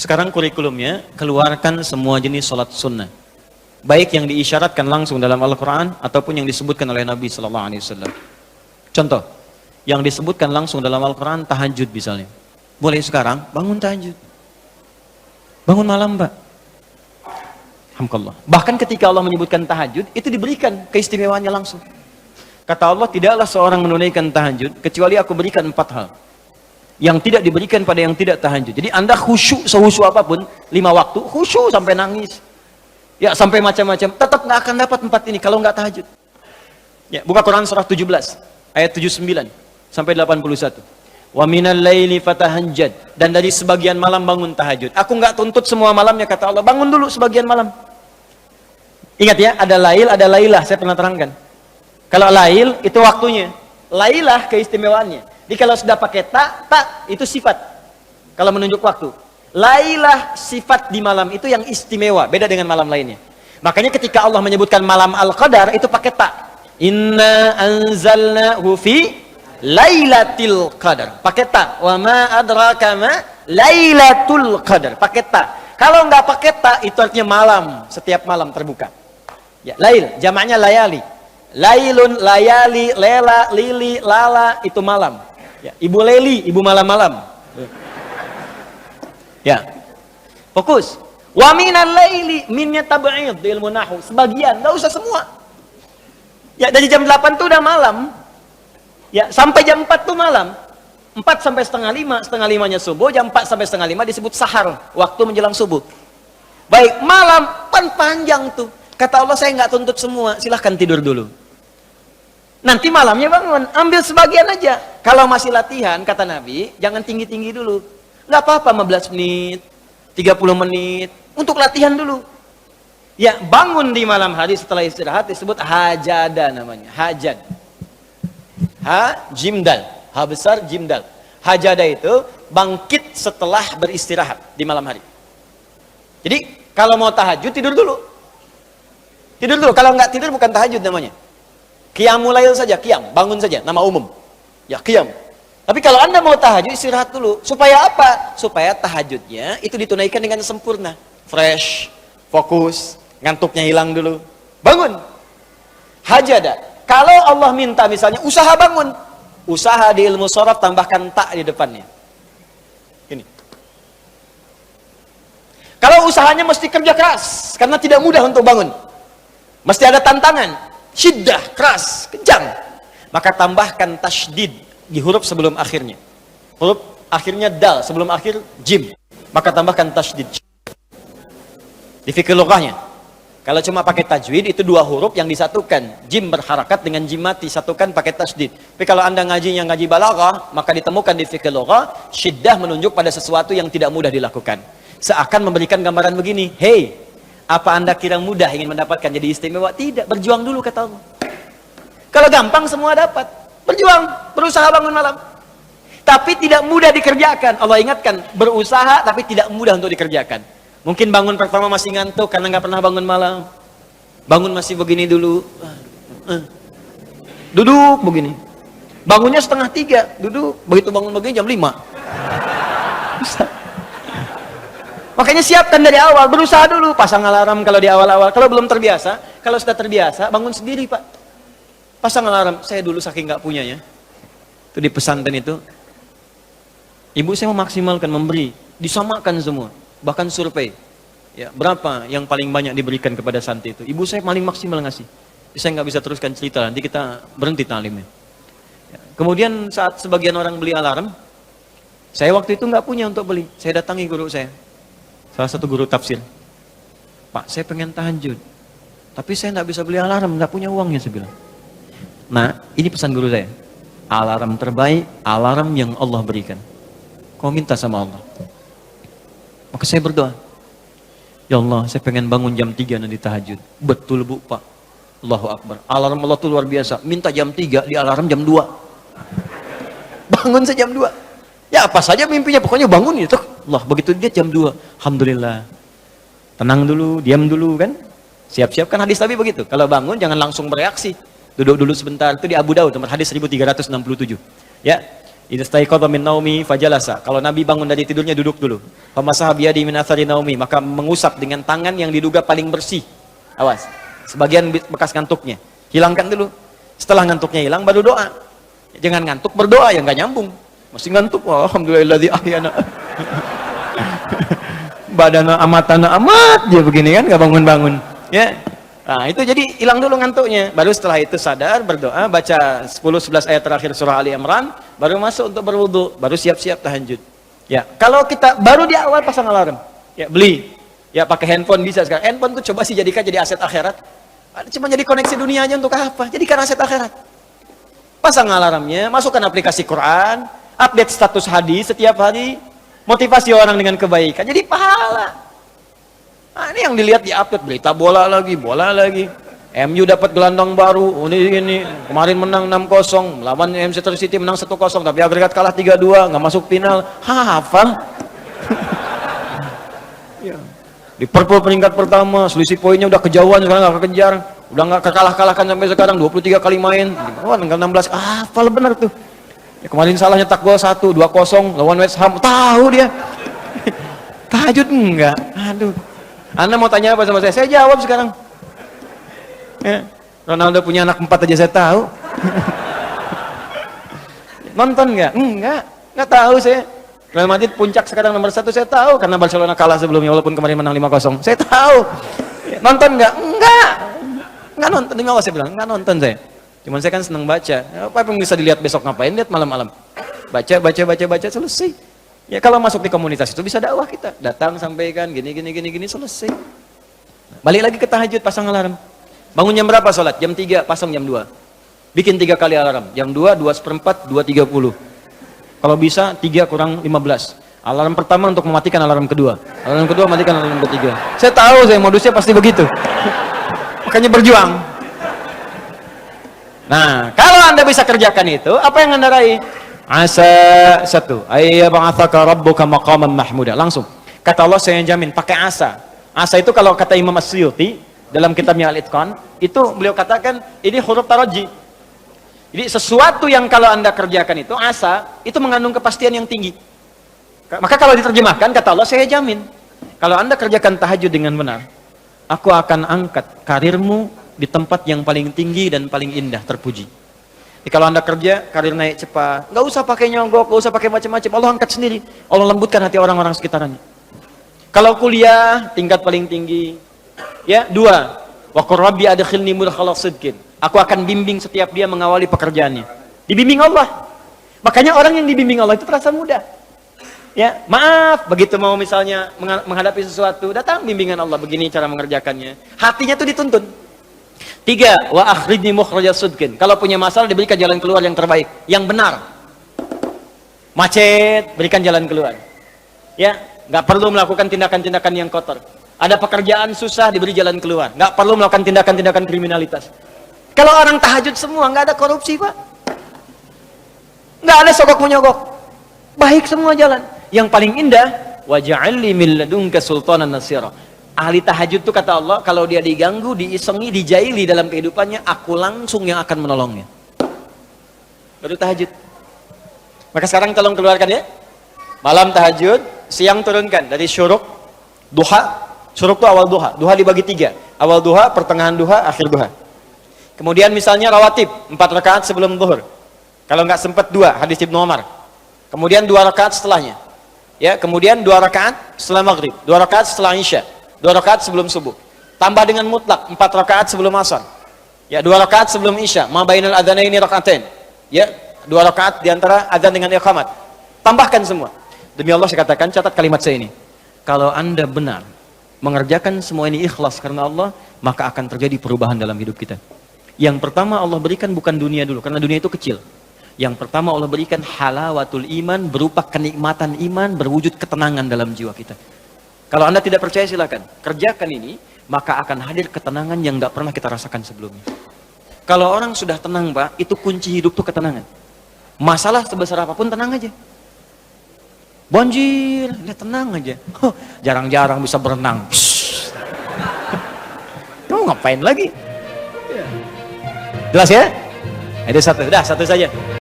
Sekarang kurikulumnya, keluarkan semua jenis sholat sunnah. Baik yang diisyaratkan langsung dalam Al-Quran, ataupun yang disebutkan oleh Nabi SAW. Contoh, yang disebutkan langsung dalam Al-Quran, tahajud misalnya. Boleh sekarang, bangun tahajud. Bangun malam, Pak. Alhamdulillah. Bahkan ketika Allah menyebutkan tahajud, itu diberikan keistimewaannya langsung. Kata Allah, tidaklah seorang menunaikan tahajud, kecuali aku berikan 4 hal. Yang tidak diberikan pada yang tidak tahajud. Jadi Anda khusyuk, sehusyuk apapun, 5 waktu, khusyuk sampai nangis. Ya, sampai macam-macam, tetap nggak akan dapat 4 ini kalau nggak tahajud. Ya, buka Quran surah 17, ayat 79 sampai 81. Wa minal laili fatahajjad, dan dari sebagian malam bangun tahajud. Aku nggak tuntut semua malamnya, kata Allah. Bangun dulu sebagian malam. Ingat ya, ada lail, ada lailah, saya pernah terangkan. Kalau lail itu waktunya, lailah keistimewaannya. Jadi kalau sudah pakai tak itu sifat. Kalau menunjuk waktu, lailah sifat di malam itu yang istimewa, beda dengan malam lainnya. Makanya ketika Allah menyebutkan malam Al-Qadar itu pakai tak. Inna anzalnahu fi Lailatul Qadar. Pakai ta. Wa ma adraka ma Lailatul Qadar. Pakai ta. Kalau nggak pakai ta, itu artinya malam. Setiap malam terbuka. Ya, lail. Jamaknya layali. Lailun, layali, lela, lili, lala. Itu malam. Ya, ibu leli, ibu malam-malam. Ya. Fokus. Wa minal laili, minnya tab'id di ilmu nahu. Sebagian, nggak usah semua. Ya, dari jam 8 tuh udah malam. Ya, sampai jam 4 tuh malam. 4 sampai setengah 5, setengah 5-nya subuh, jam 4 sampai setengah 5 disebut sahar, waktu menjelang subuh. Baik, malam panjang tuh. Kata Allah, saya nggak tuntut semua, silahkan tidur dulu. Nanti malamnya bangun, ambil sebagian aja. Kalau masih latihan, kata Nabi, jangan tinggi-tinggi dulu. Nggak apa-apa 15 menit, 30 menit, untuk latihan dulu. Ya, bangun di malam hari setelah istirahat disebut hajada namanya, hajad. Ha, jimdal, ha besar jimdal. Hajada itu bangkit setelah beristirahat di malam hari. Jadi kalau mau tahajud tidur dulu. Tidur dulu, kalau nggak tidur bukan tahajud namanya. Qiyamul lail saja, qiyam, bangun saja, nama umum. Ya, qiyam. Tapi kalau Anda mau tahajud istirahat dulu. Supaya apa? Supaya tahajudnya itu ditunaikan dengan sempurna. Fresh, fokus, ngantuknya hilang dulu. Bangun. Hajada. Kalau Allah minta misalnya usaha bangun, usaha di ilmu sharaf tambahkan tak di depannya. Ini. Kalau usahanya mesti kerja keras, karena tidak mudah untuk bangun. Mesti ada tantangan, syiddah, keras, kejam. Maka tambahkan tasydid di huruf sebelum akhirnya. Huruf akhirnya dal, sebelum akhir jim. Maka tambahkan tasydid. Di fikih lughahnya. Kalau cuma pakai tajwid, itu 2 huruf yang disatukan. Jim berharakat dengan jim mati, satukan pakai tasydid. Tapi kalau Anda ngajinya ngaji balaghah, maka ditemukan di fikih lughah, syiddah menunjuk pada sesuatu yang tidak mudah dilakukan. Seakan memberikan gambaran begini, hey, apa Anda kira mudah ingin mendapatkan jadi istimewa? Tidak, berjuang dulu kata Allah. Kalau gampang semua dapat. Berjuang, berusaha bangun malam. Tapi tidak mudah dikerjakan. Allah ingatkan, berusaha tapi tidak mudah untuk dikerjakan. Mungkin bangun pertama masih ngantuk karena nggak pernah bangun malam. Bangun masih begini dulu. Duduk begini. Bangunnya 2:30, duduk. Begitu bangun begini jam 5. Makanya siapkan dari awal, berusaha dulu. Pasang alarm kalau di awal-awal. Kalau belum terbiasa, kalau sudah terbiasa, bangun sendiri Pak. Pasang alarm. Saya dulu saking nggak punyanya. Itu di pesantren itu. Ibu saya memaksimalkan, memberi. Disamakan semua. Bahkan survei, ya berapa yang paling banyak diberikan kepada santri itu? Ibu saya paling maksimal ngasih. Saya nggak bisa teruskan cerita, nanti kita berhenti talimnya. Ya. Kemudian saat sebagian orang beli alarm, saya waktu itu nggak punya untuk beli. Saya datangi guru saya, salah satu guru tafsir. Pak, saya pengen tahajud, tapi saya nggak bisa beli alarm, nggak punya uangnya, saya bilang. Nah, ini pesan guru saya. Alarm terbaik, alarm yang Allah berikan. Kau minta sama Allah. Maka saya berdoa, ya Allah, saya pengen bangun jam 3 nanti tahajud. Betul Bu, Pak. Allahu Akbar. Alarm Allah itu luar biasa. Minta jam 3, di alarm jam 2. Bangun saya jam 2. Ya apa saja mimpinya, pokoknya bangun itu. Allah, begitu dia jam 2. Alhamdulillah. Tenang dulu, diam dulu kan. Siap-siap kan hadis Nabi begitu. Kalau bangun jangan langsung bereaksi. Duduk dulu sebentar. Itu di Abu Daud, nomor hadis 1367. Ya. Idza staiqadha min naumi fajalasa. Kalau Nabi bangun dari tidurnya duduk dulu. Famasaha biyadi min athari naumi, maka mengusap dengan tangan yang diduga paling bersih. Awas. Sebagian bekas ngantuknya. Hilangkan dulu. Setelah ngantuknya hilang baru doa. Jangan ngantuk berdoa yang enggak nyambung. Masih ngantuk. Alhamdulillahilladzi ahyana. Badana amatana amat dia begini kan, enggak bangun-bangun. Ya. Nah, itu jadi hilang dulu ngantuknya. Baru setelah itu sadar, berdoa, baca 10-11 ayat terakhir surah Ali Imran, baru masuk untuk berwudu, baru siap-siap tahajud. Ya, kalau kita baru di awal pasang alarm, ya beli. Ya pakai handphone bisa sekarang. Handphone tuh coba sih jadikan jadi aset akhirat. Cuma jadi koneksi dunia aja untuk apa? Jadikan aset akhirat. Pasang alarmnya, masukkan aplikasi Quran, update status hadis setiap hari, motivasi orang dengan kebaikan. Jadi pahala. Nah, ini yang dilihat di update, berita bola lagi. MU dapat gelandang baru, ini kemarin menang 6-0, melawan Manchester City menang 1-0, tapi agregat kalah 3-2, nggak masuk final. Hafal. Ya. Liverpool peringkat pertama, selisih poinnya udah kejauhan, sekarang nggak kekejar, udah nggak kekalah-kalahkan sampai sekarang, 23 kali main. Wah, tinggal 16. Hafal benar tuh. Ya, kemarin salah nyetak gol 1, 2-0 lawan West Ham. Tahu dia. Tahajud enggak? Aduh. Anda mau tanya apa sama saya? Saya jawab sekarang. Ya, Ronaldo punya anak 4 aja saya tahu. Nonton nggak? Nggak tahu saya. Real Madrid puncak sekarang nomor 1 saya tahu karena Barcelona kalah sebelumnya walaupun kemarin menang 5-0. Saya tahu. Nonton nggak? Nggak nonton. Demi Allah saya bilang nggak nonton saya. Cuman saya kan senang baca. Apa yang bisa dilihat besok ngapain? Lihat malam-malam. Baca selesai. Ya kalau masuk di komunitas itu bisa dakwah kita. Datang sampaikan gini selesai. Balik lagi ke tahajud, pasang alarm. Bangun jam berapa sholat? Jam 3, pasang jam 2. Bikin 3 kali alarm. Jam 2, 2:04, 2:30. Kalau bisa 3 kurang 15. Alarm pertama untuk mematikan alarm kedua. Alarm kedua matikan alarm ketiga. Saya tahu saya modusnya pasti begitu. Makanya berjuang. Nah, kalau Anda bisa kerjakan itu, apa yang Anda raih? Asa 1, ayyab'atsaka rabbuka maqaman mahmuda. Langsung. Kata Allah saya jamin pakai asa. Asa itu kalau kata Imam As-Suyuti dalam kitabnya Al-Itqan, itu beliau katakan ini huruf taraji. Jadi sesuatu yang kalau Anda kerjakan itu asa, itu mengandung kepastian yang tinggi. Maka kalau diterjemahkan kata Allah saya jamin kalau Anda kerjakan tahajud dengan benar, aku akan angkat karirmu di tempat yang paling tinggi dan paling indah, terpuji. Jadi kalau Anda kerja, karir naik cepat, nggak usah pakai nyogok, nggak usah pakai macam-macam, Allah angkat sendiri. Allah lembutkan hati orang-orang sekitarnya. Kalau kuliah, tingkat paling tinggi. Ya, 2, wa qur rabbi adkhilni mudkhala sidqin. Aku akan bimbing setiap dia mengawali pekerjaannya. Dibimbing Allah. Makanya orang yang dibimbing Allah itu terasa mudah. Ya, maaf, begitu mau misalnya menghadapi sesuatu, datang bimbingan Allah, begini cara mengerjakannya. Hatinya tuh dituntun. 3, wa akhrijni mukhraja sidqin. Kalau punya masalah diberikan jalan keluar yang terbaik, yang benar. Macet, berikan jalan keluar. Ya, nggak perlu melakukan tindakan-tindakan yang kotor. Ada pekerjaan susah, diberi jalan keluar. Nggak perlu melakukan tindakan-tindakan kriminalitas. Kalau orang tahajud semua, nggak ada korupsi, Pak. Nggak ada sogok menyogok. Baik semua jalan. Yang paling indah, waj'alni min ladunka sultanan nasira. Ahli tahajud itu kata Allah, kalau dia diganggu, diisengi, dijaili dalam kehidupannya, aku langsung yang akan menolongnya. Baru tahajud. Maka sekarang tolong keluarkan ya. Malam tahajud, siang turunkan dari syuruk, duha. Syuruk itu awal duha. Duha dibagi 3. Awal duha, pertengahan duha, akhir duha. Kemudian misalnya rawatib, 4 rakaat sebelum zuhur. Kalau nggak sempat 2, hadis Ibnu Umar. Kemudian 2 rakaat setelahnya. Ya, kemudian 2 rakaat setelah maghrib, 2 rakaat setelah isya. 2 rakaat sebelum subuh. Tambah dengan mutlak 4 rakaat sebelum asar. Ya, 2 rakaat sebelum isya. Ma bainal adzanaini rakaatain. Ya, 2 rakaat di antara adzan dengan iqamat. Tambahkan semua. Demi Allah saya katakan, catat kalimat saya ini. Kalau Anda benar mengerjakan semua ini ikhlas karena Allah, maka akan terjadi perubahan dalam hidup kita. Yang pertama Allah berikan bukan dunia dulu, karena dunia itu kecil. Yang pertama Allah berikan halawatul iman, berupa kenikmatan iman, berwujud ketenangan dalam jiwa kita. Kalau Anda tidak percaya silakan, kerjakan ini, maka akan hadir ketenangan yang tidak pernah kita rasakan sebelumnya. Kalau orang sudah tenang, Pak, itu kunci hidup tuh ketenangan. Masalah sebesar apapun tenang aja. Banjir, ya tenang aja. Jarang-jarang bisa berenang. Kamu ngapain lagi? Jelas ya? Ada satu, dah satu saja.